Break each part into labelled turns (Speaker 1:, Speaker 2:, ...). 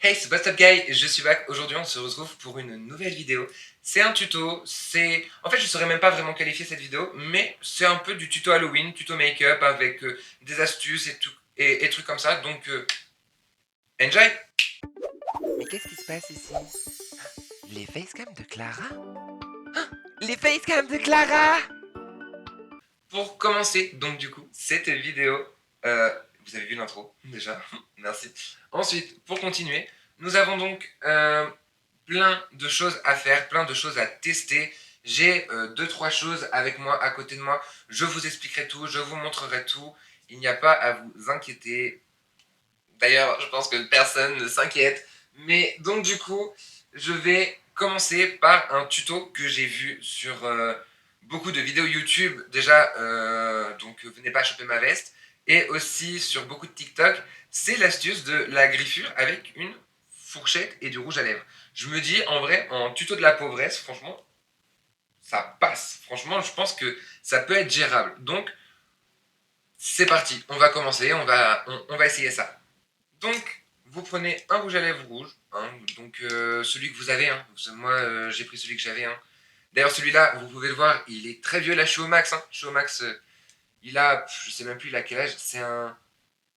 Speaker 1: Hey, c'est What's Up Guy, je suis back. Aujourd'hui, on se retrouve pour une nouvelle vidéo. C'est un tuto, En fait, je saurais même pas vraiment qualifier cette vidéo, mais c'est un peu du tuto Halloween, tuto make-up avec des astuces et, tout, et trucs comme ça, donc enjoy.
Speaker 2: Mais qu'est-ce qui se passe ici? Les facecams de Clara? Les facecams de Clara!
Speaker 1: Pour commencer, donc du coup, cette vidéo, euh, vous avez vu l'intro, déjà, merci. Ensuite, pour continuer, nous avons donc plein de choses à faire, plein de choses à tester. J'ai 2-3 choses avec moi, à côté de moi. Je vous expliquerai tout, je vous montrerai tout. Il n'y a pas à vous inquiéter. D'ailleurs, je pense que personne ne s'inquiète. Mais donc du coup, je vais commencer par un tuto que j'ai vu sur beaucoup de vidéos YouTube. Déjà, donc venez pas choper ma veste. Et aussi sur beaucoup de TikTok. C'est l'astuce de la griffure avec une fourchette et du rouge à lèvres. Je me dis, en vrai, en tuto de la pauvresse, franchement, ça passe. Franchement, je pense que ça peut être gérable. Donc, c'est parti. On va commencer. On va essayer ça. Donc, vous prenez un rouge à lèvres rouge, hein, donc celui que vous avez. Hein. Moi, j'ai pris celui que j'avais. Hein. D'ailleurs, celui-là, vous pouvez le voir, il est très vieux. Là, je suis au max. Hein. Je suis au max. Il a, je sais même plus il a quel âge. C'est un,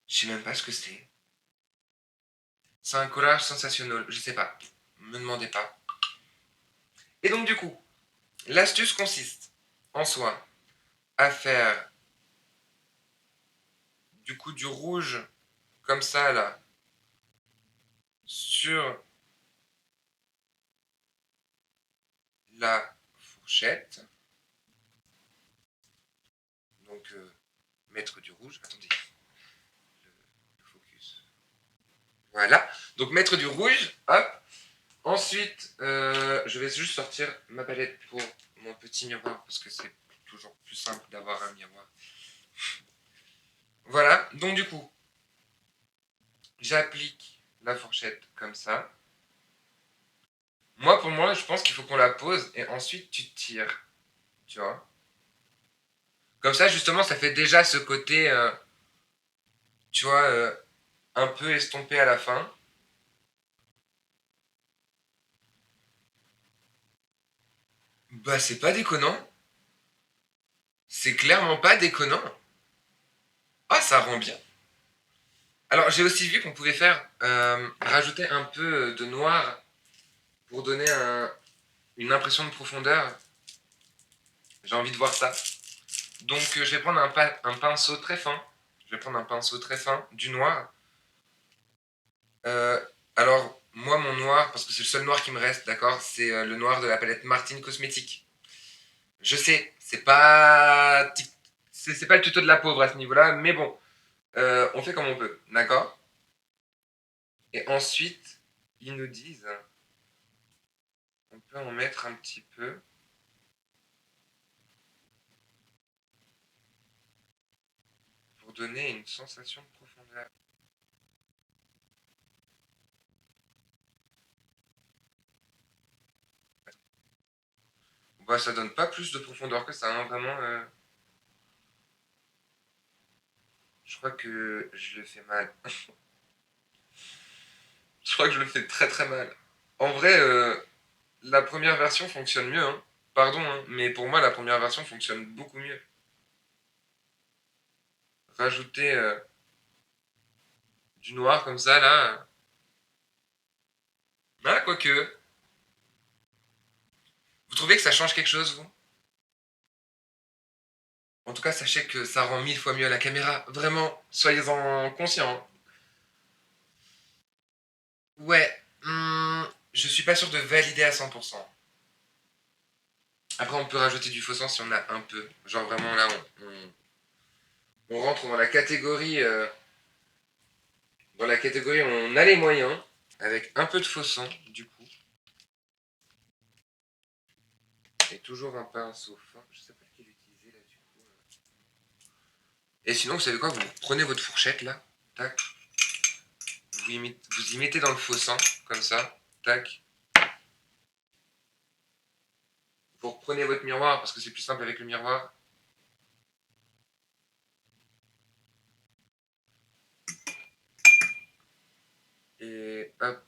Speaker 1: je sais même pas ce que c'est. C'est un collage sensationnel. Je sais pas. Me demandez pas. Et donc, du coup, l'astuce consiste en soi à faire du coup du rouge comme ça là sur la fourchette. Donc, mettre du rouge. Attendez. Le focus. Voilà. Donc mettre du rouge. Hop. Ensuite, je vais juste sortir ma palette pour mon petit miroir parce que c'est toujours plus simple d'avoir un miroir. Voilà. Donc du coup, j'applique la fourchette comme ça. Moi, pour moi, je pense qu'il faut qu'on la pose et ensuite tu tires. Tu vois. Comme ça, justement, ça fait déjà ce côté, tu vois, un peu estompé à la fin. Bah, c'est pas déconnant. C'est clairement pas déconnant. Ah, ça rend bien. Alors, j'ai aussi vu qu'on pouvait faire rajouter un peu de noir pour donner une impression de profondeur. J'ai envie de voir ça. Donc, je vais prendre un pinceau très fin. Je vais prendre un pinceau très fin, du noir. Euh, alors, moi, mon noir, parce que c'est le seul noir qui me reste, d'accord, c'est le noir de la palette Martine Cosmétique. Je sais, c'est pas le tuto de la pauvre à ce niveau-là, mais bon, on fait comme on peut, d'accord. Et ensuite, ils nous disent, on peut en mettre un petit peu. Pour donner une sensation de profondeur. Bah, ça donne pas plus de profondeur que ça, hein, vraiment. Je crois que je le fais mal. Je crois que je le fais très très mal. En vrai, la première version fonctionne mieux, hein. Pardon, hein, mais pour moi, la première version fonctionne beaucoup mieux. Rajouter du noir comme ça, là. Ah, quoique. Vous trouvez que ça change quelque chose, vous? En tout cas, sachez que ça rend 1000 fois mieux à la caméra. Vraiment, soyez-en conscients. Hein. Ouais, je suis pas sûr de valider à 100%. Après, on peut rajouter du faux sens si on a un peu. Genre vraiment là, on rentre dans la catégorie où on a les moyens, avec un peu de faux sang, du coup. Et toujours un pinceau fin. Je sais pas lequel utiliser là, du coup. Et sinon, vous savez quoi? Vous prenez votre fourchette là, tac. Vous y mettez dans le faux sang, comme ça, tac. Vous reprenez votre miroir parce que c'est plus simple avec le miroir. Et hop.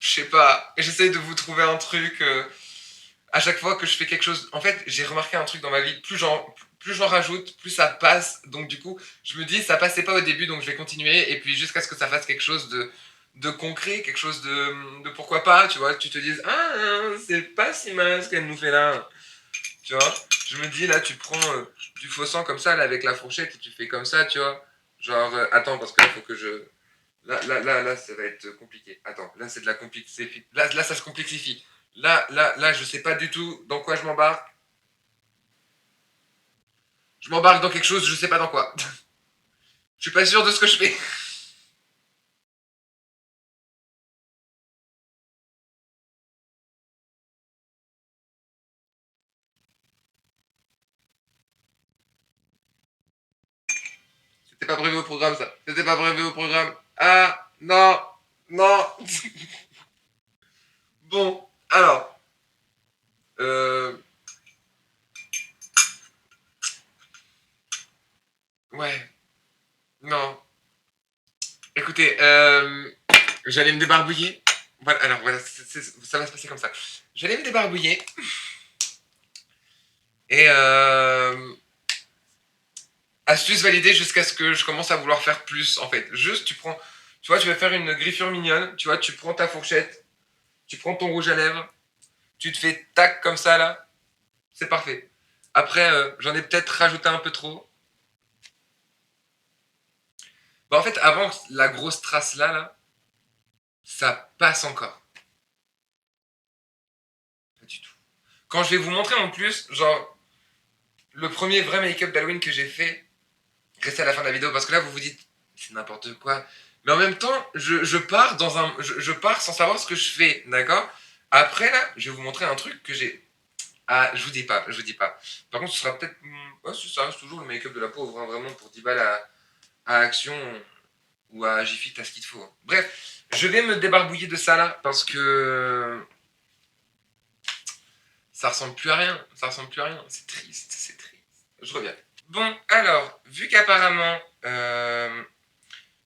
Speaker 1: je sais pas, j'essaye de vous trouver un truc. À chaque fois que je fais quelque chose, en fait, j'ai remarqué un truc dans ma vie, plus j'en rajoute, plus ça passe. Donc du coup, je me dis, ça passait pas au début, donc je vais continuer. Et puis jusqu'à ce que ça fasse quelque chose de concret, quelque chose de pourquoi pas, tu vois, tu te dises, ah, c'est pas si mal ce qu'elle nous fait là. Tu vois, je me dis, là, tu prends du faux sang comme ça, là, avec la fourchette, et tu fais comme ça, tu vois. Genre, attends, parce que là, faut que je... Là, ça va être compliqué. Attends, là, c'est de la complexifie. Là, ça se complexifie. Là, je sais pas du tout dans quoi je m'embarque. Je m'embarque dans quelque chose, je sais pas dans quoi. Je suis pas sûr de ce que je fais. C'était pas prévu au programme, ça. C'était pas prévu au programme. Ah, non, non. Bon, alors. Euh, ouais, non. Écoutez, j'allais me débarbouiller. Voilà, alors voilà, ça va se passer comme ça. J'allais me débarbouiller. Et astuce validée jusqu'à ce que je commence à vouloir faire plus, en fait. Juste, tu vois, tu vas faire une griffure mignonne. Tu vois, tu prends ta fourchette, tu prends ton rouge à lèvres, tu te fais tac comme ça, là. C'est parfait. Après, j'en ai peut-être rajouté un peu trop. Bah, en fait, avant, la grosse trace là, ça passe encore. Pas du tout. Quand je vais vous montrer en plus, genre, le premier vrai make-up d'Halloween que j'ai fait, restez à la fin de la vidéo parce que là, vous vous dites, c'est n'importe quoi. Mais en même temps, je pars je pars sans savoir ce que je fais, d'accord. Après, là, je vais vous montrer un truc que j'ai. Ah, je vous dis pas, je vous dis pas. Par contre, ce sera peut-être. Ouais, ça reste toujours le make-up de la pauvre, hein, vraiment, pour 10 balles à Action ou à Jiffy, t'as ce qu'il te faut. Bref, je vais me débarbouiller de ça là parce que ça ressemble plus à rien. Ça ressemble plus à rien. C'est triste, c'est triste. Je reviens. Bon, alors, vu qu'apparemment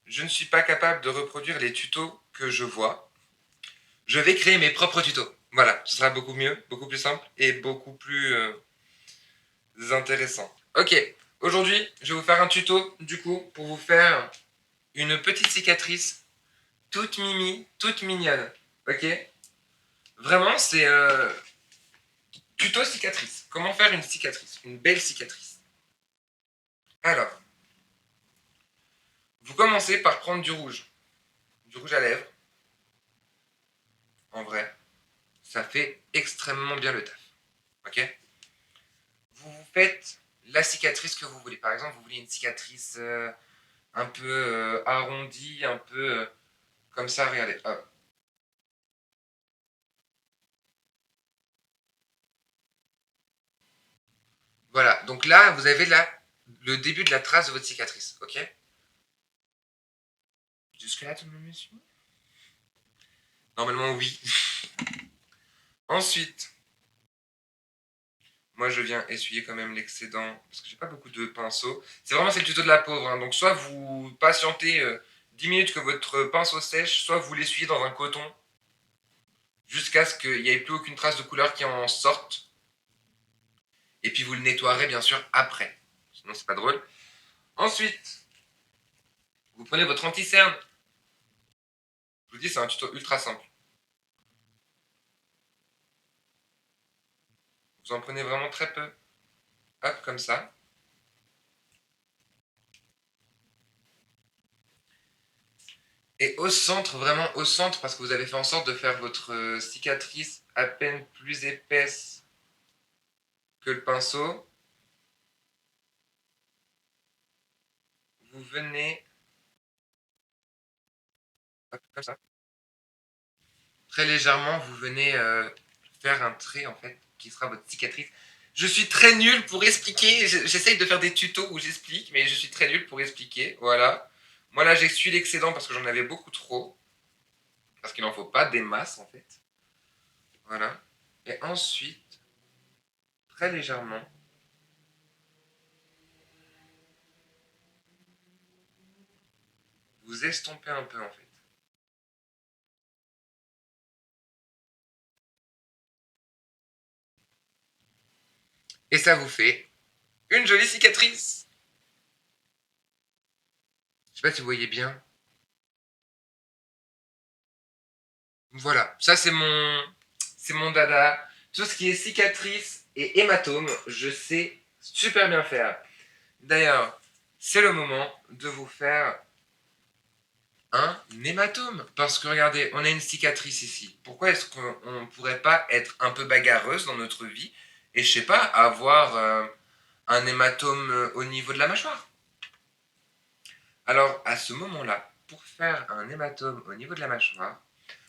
Speaker 1: je ne suis pas capable de reproduire les tutos que je vois, je vais créer mes propres tutos. Voilà, ce sera beaucoup mieux, beaucoup plus simple et beaucoup plus intéressant. Ok, aujourd'hui, je vais vous faire un tuto du coup pour vous faire une petite cicatrice toute mimi, toute mignonne. Ok. Vraiment, c'est tuto cicatrice. Comment faire une cicatrice, une belle cicatrice. Alors, vous commencez par prendre du rouge à lèvres. En vrai, ça fait extrêmement bien le taf. Ok. Vous faites la cicatrice que vous voulez. Par exemple, vous voulez une cicatrice un peu arrondie, un peu comme ça. Regardez. Hop. Voilà. Donc là, vous avez le début de la trace de votre cicatrice. Ok. Jusque-là, tout le monde me suit. Normalement, oui. Ensuite, moi, je viens essuyer quand même l'excédent parce que j'ai pas beaucoup de pinceaux. C'est le tuto de la pauvre. Hein. Donc, soit vous patientez 10 minutes que votre pinceau sèche, soit vous l'essuyez dans un coton jusqu'à ce qu'il n'y ait plus aucune trace de couleur qui en sorte. Et puis, vous le nettoierez bien sûr après. Sinon, c'est pas drôle. Ensuite, vous prenez votre anti-cerne. Je vous dis, c'est un tuto ultra simple. Vous en prenez vraiment très peu. Hop, comme ça. Et au centre, vraiment au centre, parce que vous avez fait en sorte de faire votre cicatrice à peine plus épaisse que le pinceau, vous venez, hop, comme ça, très légèrement, vous venez faire un trait en fait, qui sera votre cicatrice. Je suis très nul pour expliquer, j'essaye de faire des tutos où j'explique, mais je suis très nul pour expliquer, voilà. Moi là, j'essuie l'excédent parce que j'en avais beaucoup trop, parce qu'il n'en faut pas des masses en fait. Voilà. Et ensuite, très légèrement, vous estompez un peu en fait. Et ça vous fait une jolie cicatrice. Je sais pas si vous voyez bien. Voilà, ça c'est mon dada. Tout ce qui est cicatrice et hématome, je sais super bien faire. D'ailleurs, c'est le moment de vous faire un hématome. Parce que regardez, on a une cicatrice ici. Pourquoi est-ce qu'on ne pourrait pas être un peu bagarreuse dans notre vie et je sais pas, avoir un hématome au niveau de la mâchoire? Alors, à ce moment-là, pour faire un hématome au niveau de la mâchoire,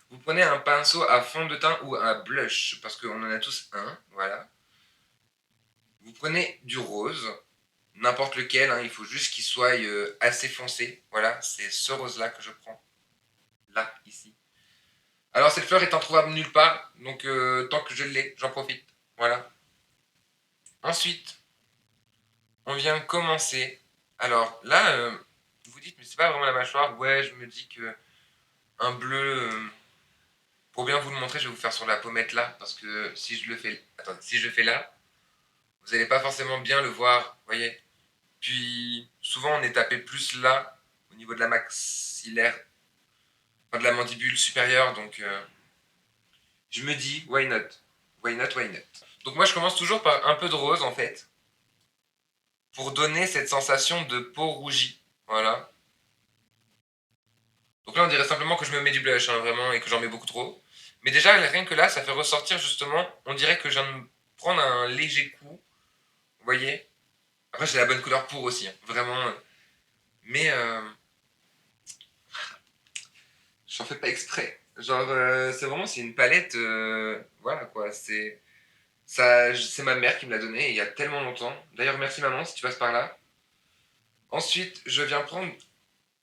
Speaker 1: vous prenez un pinceau à fond de teint ou un blush, parce qu'on en a tous un, voilà. Vous prenez du rose, n'importe lequel, hein, il faut juste qu'il soit assez foncé. Voilà, c'est ce rose-là que je prends. Là, ici. Alors, cette fleur est introuvable nulle part, donc tant que je l'ai, j'en profite. Voilà. Ensuite, on vient commencer. Alors, là, vous dites, mais c'est pas vraiment la mâchoire. Ouais, je me dis que un bleu... pour bien vous le montrer, je vais vous faire sur la pommette là, parce que si je le fais... Attendez, si je le fais là, vous n'allez pas forcément bien le voir, vous voyez. Puis souvent on est tapé plus là, au niveau de la maxillaire, enfin de la mandibule supérieure, donc je me dis, why not? Why not, why not? Donc moi je commence toujours par un peu de rose en fait, pour donner cette sensation de peau rougie, voilà. Donc là on dirait simplement que je me mets du blush, hein, vraiment, et que j'en mets beaucoup trop. Mais déjà rien que là, ça fait ressortir justement, on dirait que je viens de me prendre un léger coup, vous voyez. Après j'ai la bonne couleur pour aussi, hein, vraiment. Mais j'en fais pas exprès. Genre, c'est vraiment, c'est une palette, voilà quoi, c'est ma mère qui me l'a donnée il y a tellement longtemps. D'ailleurs, merci maman si tu passes par là. Ensuite, je viens prendre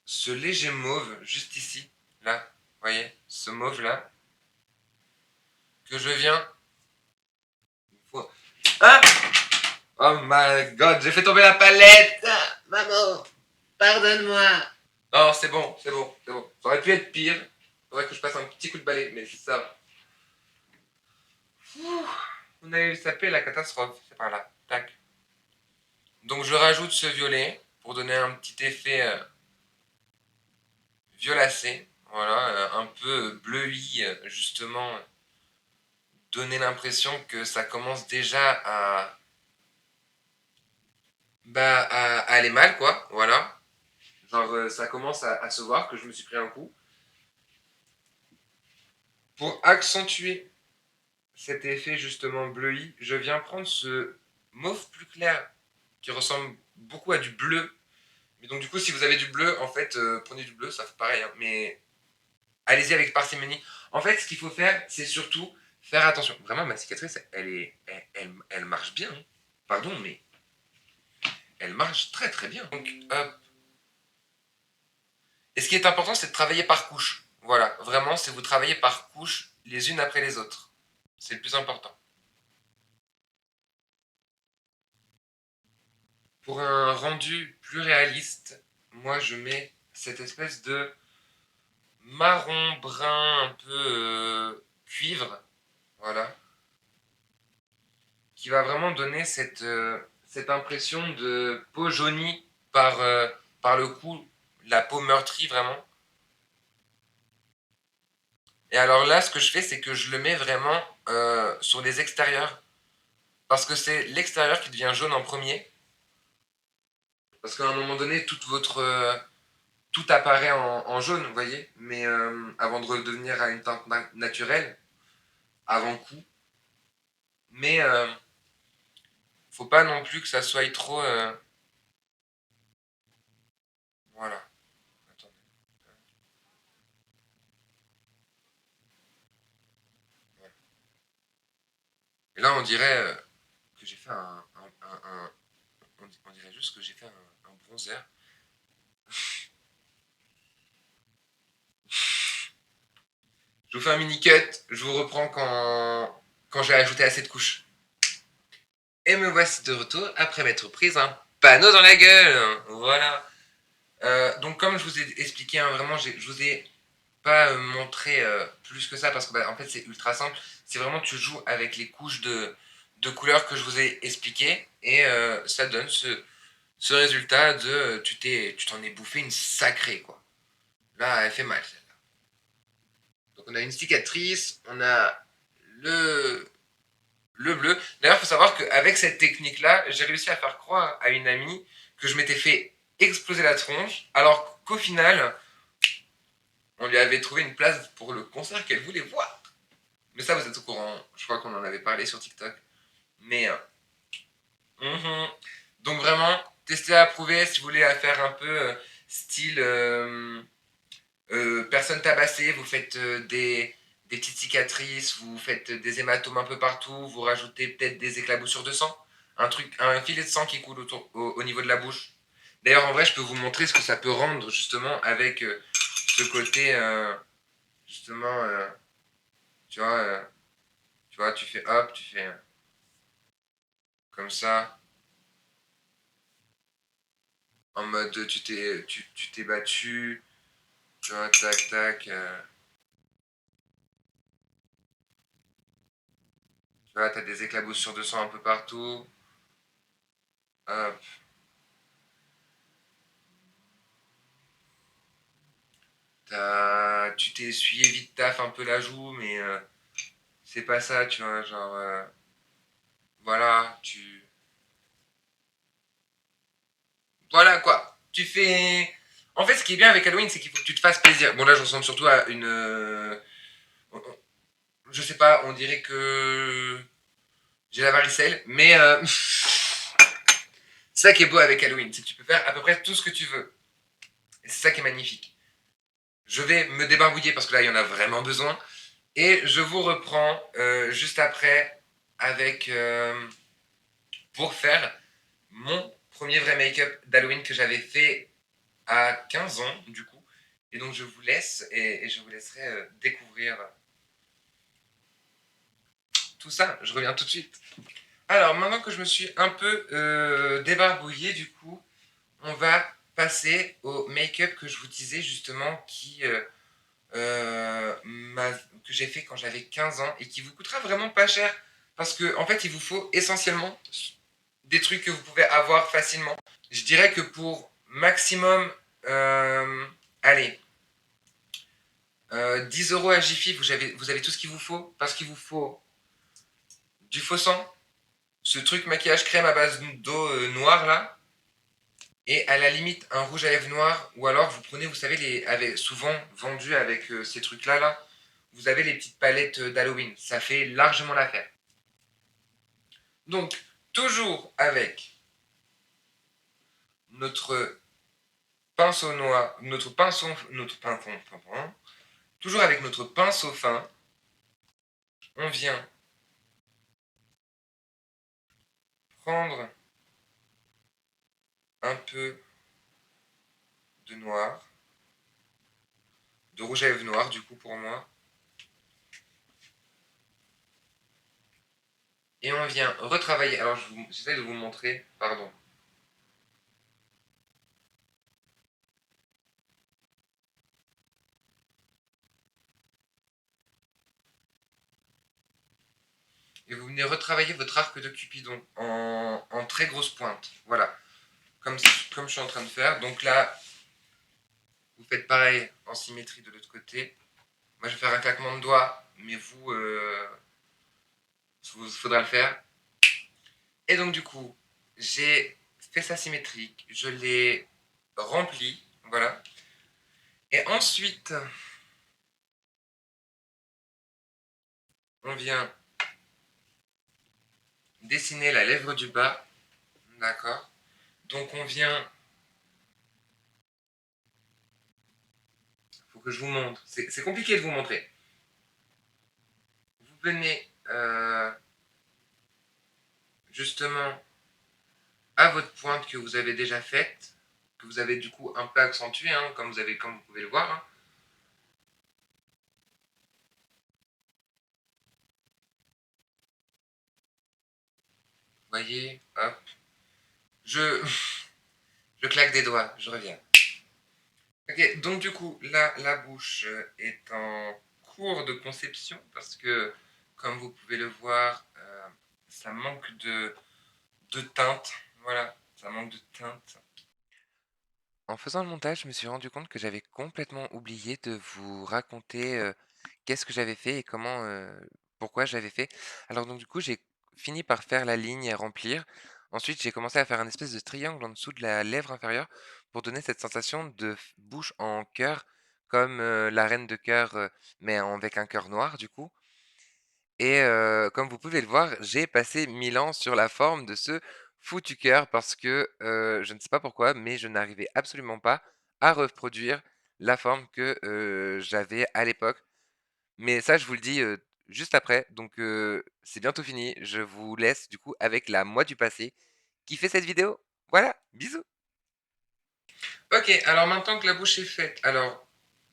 Speaker 1: ce léger mauve, juste ici, là, vous voyez, ce mauve là, que je viens... Ah! Oh my god, j'ai fait tomber la palette! Ah, maman, pardonne-moi! Non, c'est bon, c'est bon, c'est bon. Ça aurait pu être pire. Faudrait que je passe un petit coup de balai, mais ça va. Ouh, on a sapé la catastrophe. C'est par là. Tac. Donc je rajoute ce violet pour donner un petit effet violacé. Voilà, un peu bleui, justement. Donner l'impression que ça commence déjà à aller mal, quoi. Voilà. Genre, ça commence à se voir que je me suis pris un coup. Pour accentuer cet effet, justement, bleui, je viens prendre ce mauve plus clair qui ressemble beaucoup à du bleu. Mais donc du coup, si vous avez du bleu, en fait, prenez du bleu, ça fait pareil. Hein, mais allez-y avec parcimonie. En fait, ce qu'il faut faire, c'est surtout faire attention. Vraiment, ma cicatrice, elle marche bien. Hein. Pardon, mais elle marche très très bien. Donc, hop. Et ce qui est important, c'est de travailler par couche. Voilà, vraiment, c'est vous travaillez par couche, les unes après les autres. C'est le plus important. Pour un rendu plus réaliste, moi, je mets cette espèce de marron brun un peu cuivre, voilà, qui va vraiment donner cette impression de peau jaunie par le coup, la peau meurtrie vraiment. Et alors là, ce que je fais, c'est que je le mets vraiment sur les extérieurs, parce que c'est l'extérieur qui devient jaune en premier, parce qu'à un moment donné, tout apparaît en jaune, vous voyez, mais avant de redevenir à une teinte naturelle, avant coup. Mais faut pas non plus que ça soit trop... voilà. Attendez. Voilà. Et là, on dirait que j'ai fait on dirait juste que j'ai fait un bronzer. Je vous fais un mini cut, je vous reprends quand j'ai ajouté assez de couches. Et me voici de retour après m'être prise un panneau dans la gueule. Voilà. Donc comme je vous ai expliqué, hein, vraiment, je vous ai pas montré plus que ça parce que en fait c'est ultra simple. C'est vraiment tu joues avec les couches de couleurs que je vous ai expliqué. Et ça donne ce résultat de tu t'en es bouffé une sacrée, quoi. Là, elle fait mal, celle-là. Donc on a une cicatrice, on a le, le bleu. D'ailleurs, il faut savoir qu'avec cette technique-là, j'ai réussi à faire croire à une amie que je m'étais fait exploser la tronche, alors qu'au final, on lui avait trouvé une place pour le concert qu'elle voulait voir. Mais ça, vous êtes au courant. Je crois qu'on en avait parlé sur TikTok. Mais donc vraiment, testez à approuver si vous voulez faire un peu style personne tabassée. Vous faites des petites cicatrices, vous faites des hématomes un peu partout, vous rajoutez peut-être des éclaboussures de sang, un filet de sang qui coule au niveau de la bouche. D'ailleurs, en vrai, je peux vous montrer ce que ça peut rendre justement avec ce côté justement, tu vois, tu vois, tu fais hop, tu fais comme ça, en mode tu t'es battu, tu vois, tac tac, tu vois, t'as des éclaboussures de sang un peu partout, hop, tu t'es essuyé vite taf un peu la joue, mais c'est pas ça, tu vois, genre, voilà, voilà quoi, tu fais... En fait, ce qui est bien avec Halloween, c'est qu'il faut que tu te fasses plaisir. Bon, là, je ressemble surtout à une... je sais pas, on dirait que j'ai la varicelle, mais c'est ça qui est beau avec Halloween, c'est que tu peux faire à peu près tout ce que tu veux. Et c'est ça qui est magnifique. Je vais me débarbouiller parce que là, il y en a vraiment besoin. Et je vous reprends juste après avec pour faire mon premier vrai make-up d'Halloween que j'avais fait à 15 ans, du coup. Et donc, je vous laisse et je vous laisserai découvrir tout ça. Je reviens tout de suite. Alors, maintenant que je me suis un peu débarbouillé, du coup, on va passer au make-up que je vous disais justement que j'ai fait quand j'avais 15 ans et qui vous coûtera vraiment pas cher parce que en fait il vous faut essentiellement des trucs que vous pouvez avoir facilement. Je dirais que pour maximum allez 10 euros à Jiffy vous avez tout ce qu'il vous faut parce qu'il vous faut du faux sang, ce truc maquillage crème à base d'eau noire là, et à la limite un rouge à lèvres noir, ou alors vous prenez, vous savez, souvent vendus avec ces trucs-là, là, vous avez les petites palettes d'Halloween. Ça fait largement l'affaire. Donc, toujours avec notre pinceau noir, toujours avec notre pinceau fin, on vient prendre un peu de noir, de rouge à lèvres noir du coup pour moi, et on vient retravailler. Alors j'essaie de vous montrer, pardon. Et vous venez retravailler votre arc de Cupidon en très grosse pointe. Voilà, comme je suis en train de faire. Donc là, vous faites pareil en symétrie de l'autre côté. Moi, je vais faire un claquement de doigts, mais vous faudra le faire. Et donc, du coup, j'ai fait ça symétrique. Je l'ai rempli. Voilà. Et ensuite, on vient dessiner la lèvre du bas. D'accord. Donc, on vient... Faut que je vous montre. C'est compliqué de vous montrer. Vous venez justement à votre pointe que vous avez déjà faite, que vous avez du coup un peu accentuée, hein, comme vous pouvez le voir. Hein. Vous voyez, hop. Je, je claque des doigts, je reviens. Ok, donc du coup, là, la bouche est en cours de conception parce que, comme vous pouvez le voir, ça manque de teinte. Voilà, ça manque de teinte.
Speaker 2: En faisant le montage, je me suis rendu compte que j'avais complètement oublié de vous raconter qu'est-ce que j'avais fait et comment, pourquoi j'avais fait. Alors donc du coup, j'ai fini par faire la ligne à remplir. Ensuite, j'ai commencé à faire un espèce de triangle en dessous de la lèvre inférieure pour donner cette sensation de bouche en cœur, comme la reine de cœur, mais avec un cœur noir du coup. Et comme vous pouvez le voir, j'ai passé 1000 ans sur la forme de ce foutu cœur parce que, je ne sais pas pourquoi, mais je n'arrivais absolument pas à reproduire la forme que, j'avais à l'époque. Mais ça, je vous le dis, juste après, donc c'est bientôt fini. Je vous laisse du coup avec la moi du passé qui fait cette vidéo. Voilà, bisous!
Speaker 1: Ok, alors maintenant que la bouche est faite, alors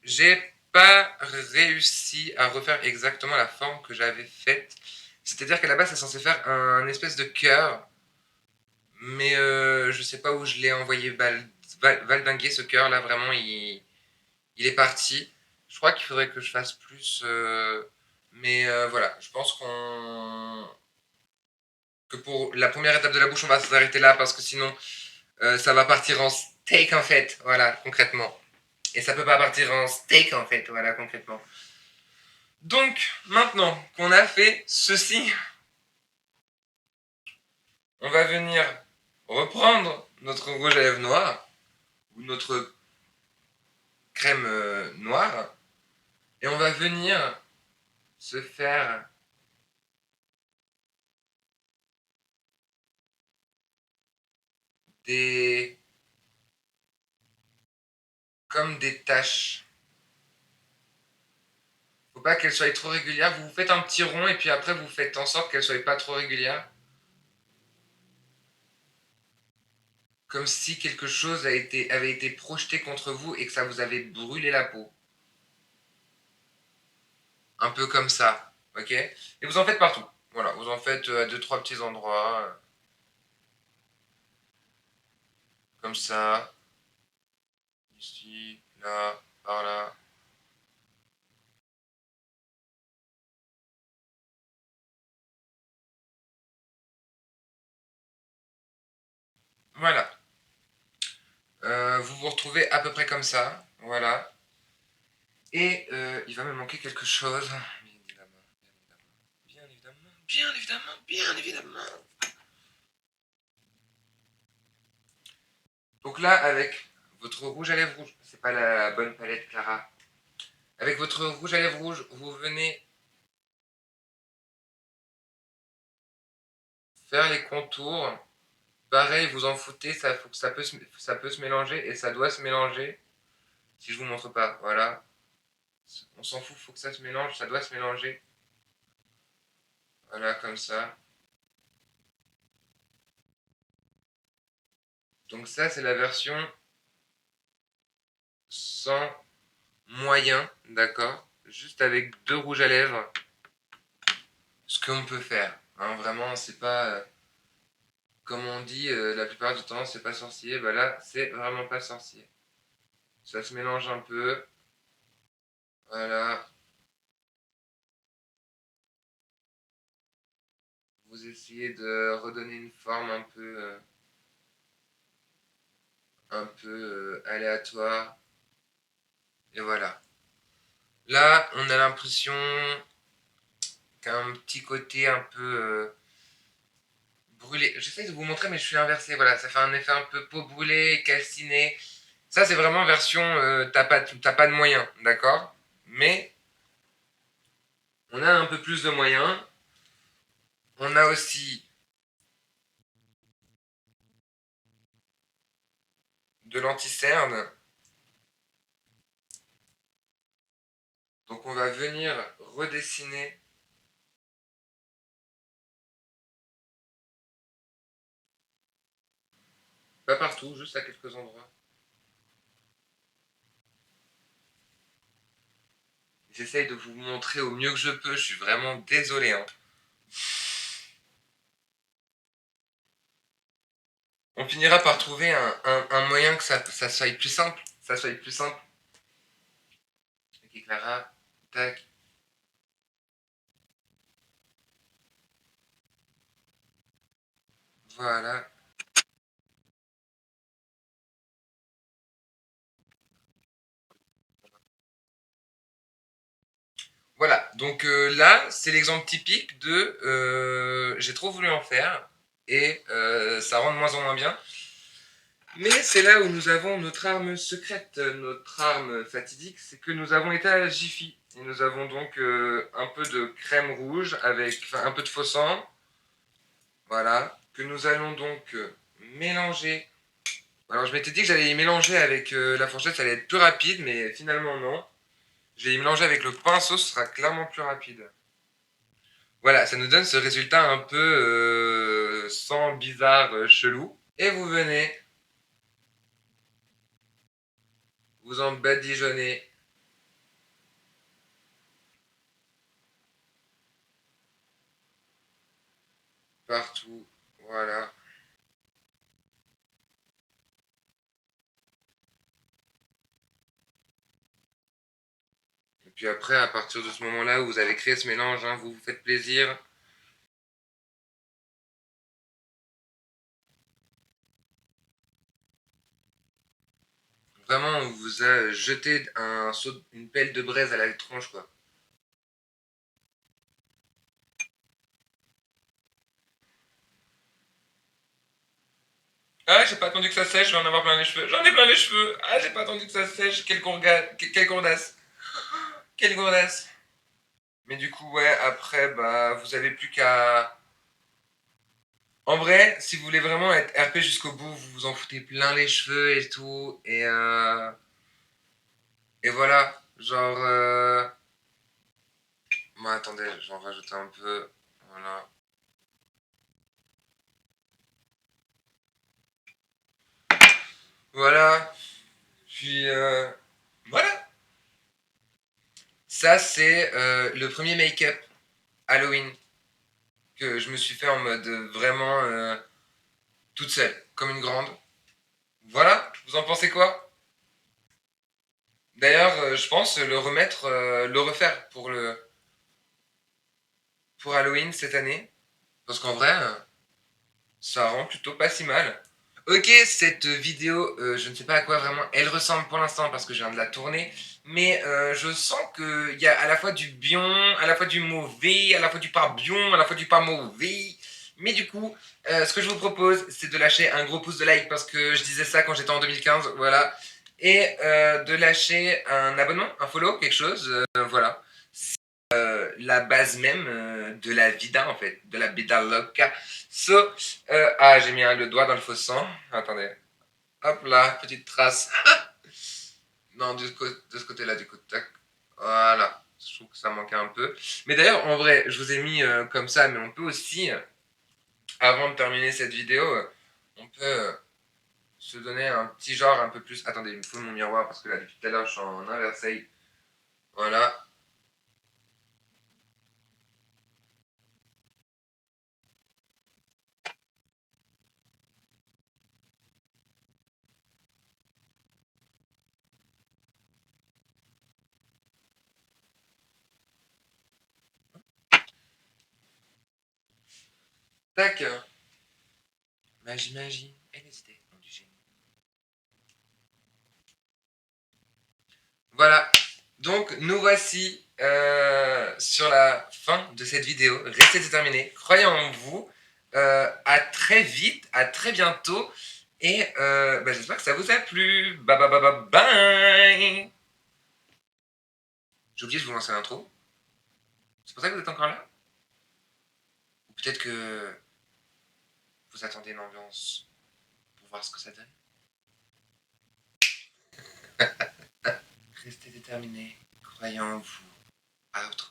Speaker 1: j'ai pas réussi à refaire exactement la forme que j'avais faite. C'est-à-dire qu'à la base, c'est censé faire un espèce de cœur, mais je sais pas où je l'ai envoyé valdinguer ce cœur là, vraiment, il est parti. Je crois qu'il faudrait que je fasse plus, mais voilà, je pense que pour la première étape de la bouche, on va s'arrêter là parce que sinon, ça va partir en steak en fait, voilà, concrètement. Et ça peut pas partir en steak en fait, voilà, concrètement. Donc, maintenant qu'on a fait ceci, on va venir reprendre notre rouge à lèvres noir, ou notre crème noire, et on va venir se faire des... comme des taches. Faut pas qu'elles soient trop régulières. Vous faites un petit rond et puis après vous faites en sorte qu'elles soient pas trop régulières. Comme si quelque chose avait été projeté contre vous et que ça vous avait brûlé la peau. Un peu comme ça, ok? Et vous en faites partout. Voilà, vous en faites à deux, trois petits endroits. Comme ça. Ici, là, par là. Voilà. Vous vous retrouvez à peu près comme ça. Voilà. Et il va me manquer quelque chose. Bien évidemment. Bien évidemment. Bien évidemment. Bien évidemment. Donc là, avec votre rouge à lèvres rouge, c'est pas la bonne palette Clara. Avec votre rouge à lèvres rouge, vous venez faire les contours. Pareil, vous en foutez, ça, faut que ça peut se mélanger et ça doit se mélanger. Si je vous montre pas, voilà. On s'en fout, faut que ça se mélange, ça doit se mélanger. Voilà, comme ça. Donc ça, c'est la version sans moyen, d'accord? Juste avec deux rouges à lèvres. Ce qu'on peut faire. Hein, vraiment, c'est pas... comme on dit la plupart du temps, c'est pas sorcier. Bah là, c'est vraiment pas sorcier. Ça se mélange un peu. Voilà. Vous essayez de redonner une forme un peu aléatoire. Et voilà. Là, on a l'impression qu'un petit côté un peu brûlé. J'essaie de vous montrer, mais je suis inversé. Voilà, ça fait un effet un peu peau brûlée, calcinée. Ça, c'est vraiment version t'as pas de moyens, d'accord? Mais on a un peu plus de moyens. On a aussi de l'anti-cerne. Donc on va venir redessiner pas partout, juste à quelques endroits. J'essaye de vous montrer au mieux que je peux, je suis vraiment désolé. Hein. On finira par trouver un moyen que ça soit plus simple. Ça soit plus simple. Ok Clara, tac. Voilà. Voilà, donc là, c'est l'exemple typique de j'ai trop voulu en faire et ça rend de moins en moins bien. Mais c'est là où nous avons notre arme secrète, notre arme fatidique, c'est que nous avons été à Jiffy. Et nous avons donc un peu de crème rouge avec un peu de faux sang. Voilà, que nous allons donc mélanger. Alors je m'étais dit que j'allais y mélanger avec la fourchette, ça allait être plus rapide, mais finalement non. Je vais y mélanger avec le pinceau, ce sera clairement plus rapide. Voilà, ça nous donne ce résultat un peu sans bizarre, chelou. Et vous venez vous en badigeonnez partout. Voilà. Et puis après, à partir de ce moment-là où vous avez créé ce mélange, hein, vous vous faites plaisir. Vraiment, on vous a jeté une pelle de braise à la tronche, quoi. Ah, j'ai pas attendu que ça sèche, je vais en avoir plein les cheveux. J'en ai plein les cheveux. Ah, j'ai pas attendu que ça sèche. Quelle gourdasse. Quelle gourdasse. Mais du coup, ouais, après, bah, vous avez plus qu'à. En vrai, si vous voulez vraiment être RP jusqu'au bout, vous vous en foutez plein les cheveux et tout. Et voilà. Genre. Bon, attendez, j'en rajoute un peu. Voilà. Voilà. Puis. Voilà. Ça, c'est le premier make-up Halloween que je me suis fait en mode vraiment toute seule, comme une grande. Voilà. Vous en pensez quoi? D'ailleurs, je pense le remettre, le refaire pour Halloween cette année. Parce qu'en vrai, ça rend plutôt pas si mal. Ok, cette vidéo, je ne sais pas à quoi vraiment elle ressemble pour l'instant parce que je viens de la tourner, mais je sens qu'il y a à la fois du bien, à la fois du mauvais, à la fois du pas bien, à la fois du pas mauvais. Mais du coup, ce que je vous propose, c'est de lâcher un gros pouce de like parce que je disais ça quand j'étais en 2015, voilà. Et de lâcher un abonnement, un follow, quelque chose, voilà. La base même de la vida en fait, de la vida loca. So, ah, j'ai mis le doigt dans le faux sang. Attendez. Hop là, petite trace. Non, de ce côté-là, du coup. Tac. Voilà. Je trouve que ça manquait un peu. Mais d'ailleurs, en vrai, je vous ai mis comme ça, mais on peut aussi, avant de terminer cette vidéo, on peut se donner un petit genre un peu plus. Attendez, il me faut mon miroir parce que là, depuis tout à l'heure, je suis en inversé. Voilà. Tac. Magie, magie. Et les idées ont du génie. Voilà. Donc, nous voici sur la fin de cette vidéo. Restez déterminés. Croyez en vous. À très vite. À très bientôt. Et bah, j'espère que ça vous a plu. Bye bye bye bye bye. J'ai oublié de vous lancer l'intro. C'est pour ça que vous êtes encore là. Ou peut-être que vous attendez une ambiance pour voir ce que ça donne. Restez déterminés. Croyez en vous. Outro.